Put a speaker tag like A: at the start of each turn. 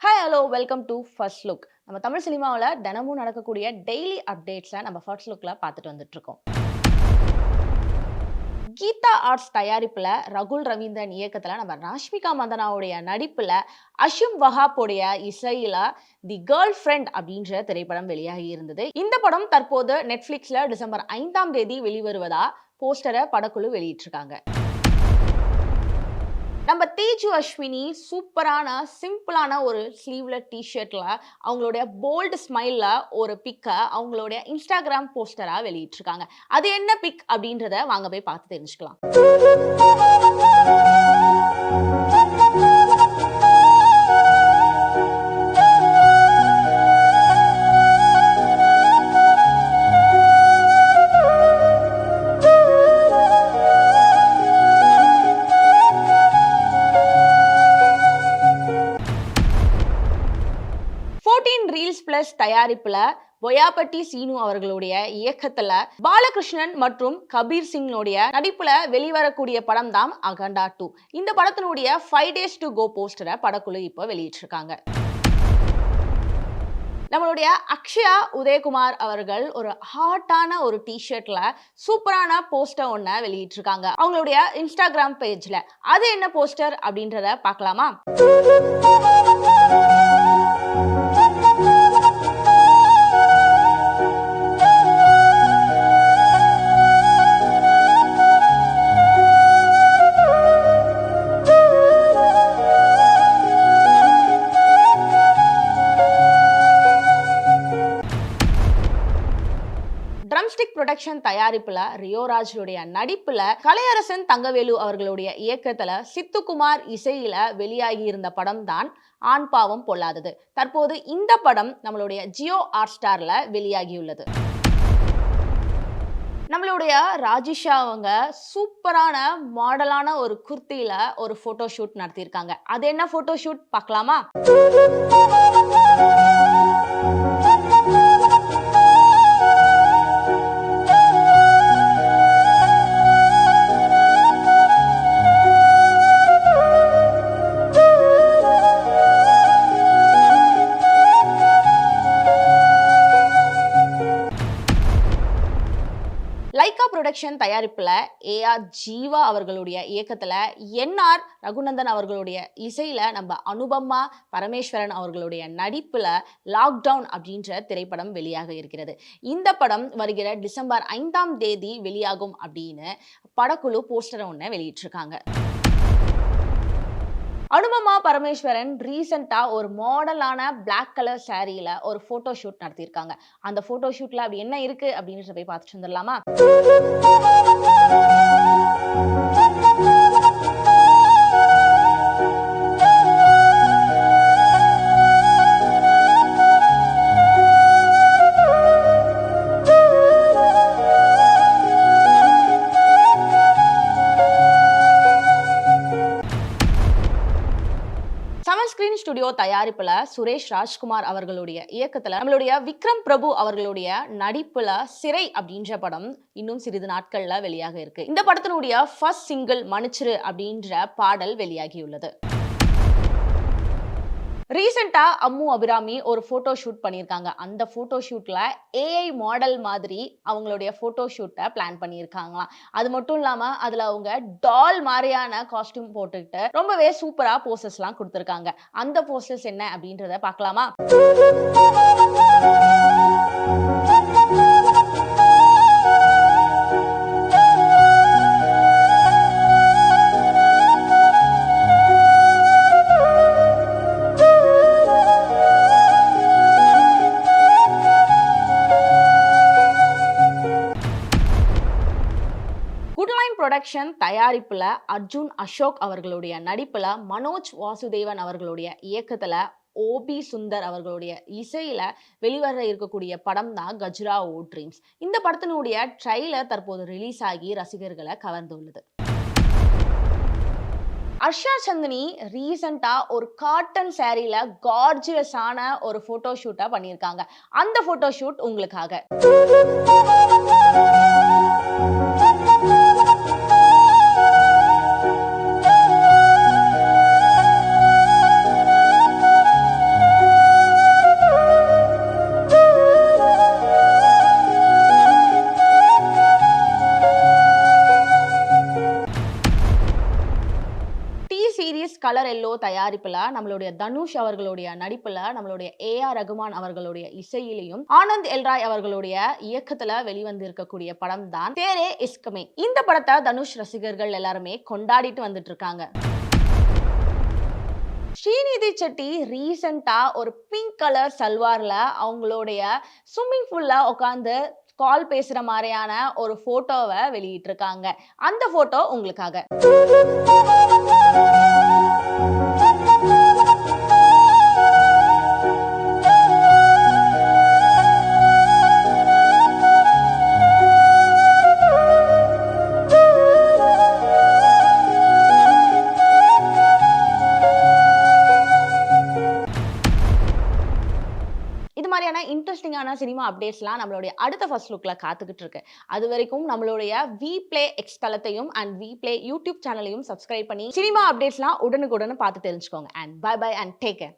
A: Hi hello welcome to first look. நம்ம தமிழ் சினிமாவில் தினமும் நடக்கக்கூடிய டெய்லி அப்டேட்ஸை நம்ம ஃபர்ஸ்ட் லுக்கில் பார்த்துட்டு வந்துட்டு இருக்கோம். கீதா ஆர்ட்ஸ் தயாரிப்பில் ரகுல் ரவீந்திரன் இயக்கத்தில் நம்ம ராஷ்மிகா மந்தனாவுடைய நடிப்பில் அஷும் வஹாப்புடைய இசையில் தி கேர்ள் ஃப்ரெண்ட் அப்படின்ற திரைப்படம் வெளியாகி இருந்தது. இந்த படம் தற்போது நெட்ஃப்ளிக்ஸில் டிசம்பர் 5ஆம் தேதி வெளிவருவதா போஸ்டரை படக்குழு வெளியிட்டிருக்காங்க. நம்ம தேஜு அஸ்வினி சூப்பரான சிம்பிளான ஒரு ஸ்லீவ்லெஸ் டிஷர்ட்ல அவங்களுடைய போல்டு ஸ்மைல்ல ஒரு பிக்கை அவங்களுடைய இன்ஸ்டாகிராம் போஸ்டரா வெளியிட்டிருக்காங்க. அது என்ன பிக் அப்படின்றத வாங்க போய் பார்த்து தெரிஞ்சுக்கலாம். 14 ரீல்ஸ் பிளஸ் தயாரிப்புல பொயாபட்டி சீனு அவர்களுடைய இயக்கத்துல பாலகிருஷ்ணன் மற்றும் கபீர் சிங்கோடைய நடிப்புல வெளிவரக்கூடிய படம் தான் அகண்டா 2. இந்த படத்தினுடைய 5 days to go போஸ்டரை படக்குழு இப்போ வெளியிட்டிருக்காங்க. நம்மளுடைய அக்ஷயா உதயகுமார் அவர்கள் ஒரு ஹாட்டான ஒரு டிஷர்ட்ல சூப்பரான போஸ்டர் ஒன்ன வெளியிட்டிருக்காங்க அவங்களுடைய இன்ஸ்டாகிராம் பேஜ்ல. அது என்ன போஸ்டர் அப்படின்றத பார்க்கலாமா? ட்ரம்ஸ்டிக் ப்ரொடக்ஷன் தயாரிப்புல ரியோராஜுடைய நடிப்புல கலையரசன் தங்கவேலு அவர்களுடைய இயக்கத்துல சித்துக்குமார் இசையில வெளியாகி இருந்த படம் தான் ஆண் பாவம் பொல்லாதது. தற்போது இந்த படம் நம்மளுடைய ஜியோ ஹாட் ஸ்டார்ல வெளியாகியுள்ளது. நம்மளுடைய ராஜிஷா அவங்க சூப்பரான மாடலான ஒரு குர்த்தியில ஒரு போட்டோ ஷூட் நடத்தியிருக்காங்க. அது என்ன போட்டோ ஷூட் பார்க்கலாமா? லைகா புரொடக்ஷன் தயாரிப்புல ஏஆர் ஜீவா அவர்களுடைய இயக்கத்துல என்ஆர் ரகுநந்தன் அவர்களுடைய இசையில நம்ம அனுபமா பரமேஸ்வரன் அவர்களுடைய நடிப்புல லாக்டவுன் அப்படின்ற திரைப்படம் வெளியாக இருக்கிறது. இந்த படம் வருகிற டிசம்பர் 5ஆம் தேதி வெளியாகும் அப்படின்னு படக்குழு போஸ்டர் ஒன்றை வெளியிட்டிருக்காங்க. அனுபமா பரமேஸ்வரன் ரீசெண்டா ஒரு மாடலான பிளாக் கலர் சாரியில ஒரு போட்டோ ஷூட் நடத்தியிருக்காங்க. அந்த போட்டோ ஷூட்ல அப்படி என்ன இருக்கு அப்படின்னு போய் பார்த்துட்டு வந்துடலாமா? ஸ்கிரீன் ஸ்டுடியோ தயாரிப்புல சுரேஷ் ராஜ்குமார் அவர்களுடைய இயக்கத்துல நம்மளுடைய விக்ரம் பிரபு அவர்களுடைய நடிப்புல சிறை அப்படின்ற படம் இன்னும் சிறிது நாட்கள்ல வெளியாக இருக்கு. இந்த படத்தினுடைய ஃபர்ஸ்ட் சிங்கிள் மன்னிச்சிரு அப்படின்ற பாடல் வெளியாகியுள்ளது. ரீசெண்டா அம்மு அபிராமி ஒரு போட்டோ ஷூட் பண்ணியிருக்காங்க. அந்த போட்டோ ஷூட்ல ஏஐ மாடல் மாதிரி அவங்களுடைய போட்டோ ஷூட்டை பிளான் பண்ணியிருக்காங்களாம். அது மட்டும் இல்லாம அதுல அவங்க டால் மாதிரியான காஸ்டியூம் போட்டுக்கிட்டு ரொம்பவே சூப்பரா போசஸ்லாம் கொடுத்துருக்காங்க. அந்த போசஸ் என்ன அப்படின்றத பார்க்கலாமா? புரொடக்ஷன் தயாரிப்புல அர்ஜுன் அசோக் அவர்களுடைய நடிப்புல மனோஜ் வாசுதேவன் அவர்களுடைய இயக்கத்துல ஓபி சுந்தர் அவர்களுடைய இசையில வெளிவர இருக்கக்கூடிய படம் தான் கஜ்ரா ஓ ட்ரீம்ஸ். இந்த படத்தினுடைய ட்ரைலர் தற்போது ரிலீஸ் ஆகி ரசிகர்களை கவர்ந்துள்ளது. அர்ஷா சந்தினி ரீசெண்டா ஒரு காட்டன் சாரியில கார்ஜியஸான ஒரு போட்டோ ஷூட்டா பண்ணியிருக்காங்க. அந்த போட்டோ ஷூட் உங்களுக்காக. கலர் எல்லோ தயாரிப்புல நம்மளுடைய தனுஷ் அவர்களுடைய நடிப்புல நம்மளுடைய ஏஆர் ரகுமான் அவர்களுடைய இசையிலையும் ஆனந்த் எல்ராய் அவர்களுடைய இயக்கத்துல வெளிவந்து இருக்கக்கூடிய படம் தான் தேரே இஸ்கமே. இந்த படத்தை தனுஷ் ரசிகர்கள் எல்லாருமே கொண்டாடிட்டு வந்துட்டு இருக்காங்க. ஸ்ரீநிதி செட்டி ரீசெண்டா ஒரு பிங்க் கலர் சல்வார்ல அவங்களுடைய ஸ்விம்மிங் பூல்ல உட்காந்து கால் பேசுற மாதிரியான ஒரு போட்டோவை வெளியிட்டிருக்காங்க. அந்த போட்டோ உங்களுக்காக. இது மாதிரியான இன்ட்ரெஸ்டிங்கான சினிமா அப்டேட்ஸ்லாம் நம்மளுடைய அடுத்த ஃபர்ஸ்ட் லுக்ல காத்துக்கிட்டு இருக்கு. அது வரைக்கும் நம்மளுடைய வி பிளே எக்ஸ் தளத்தையும் அண்ட் வி பிளே யூடியூப் சேனலையும் சப்ஸ்கிரைப் பண்ணி சினிமா அப்டேட்ஸ்லாம் உடனுக்குடன் பார்த்து தெரிஞ்சுக்கோங்க. And bye bye and take care.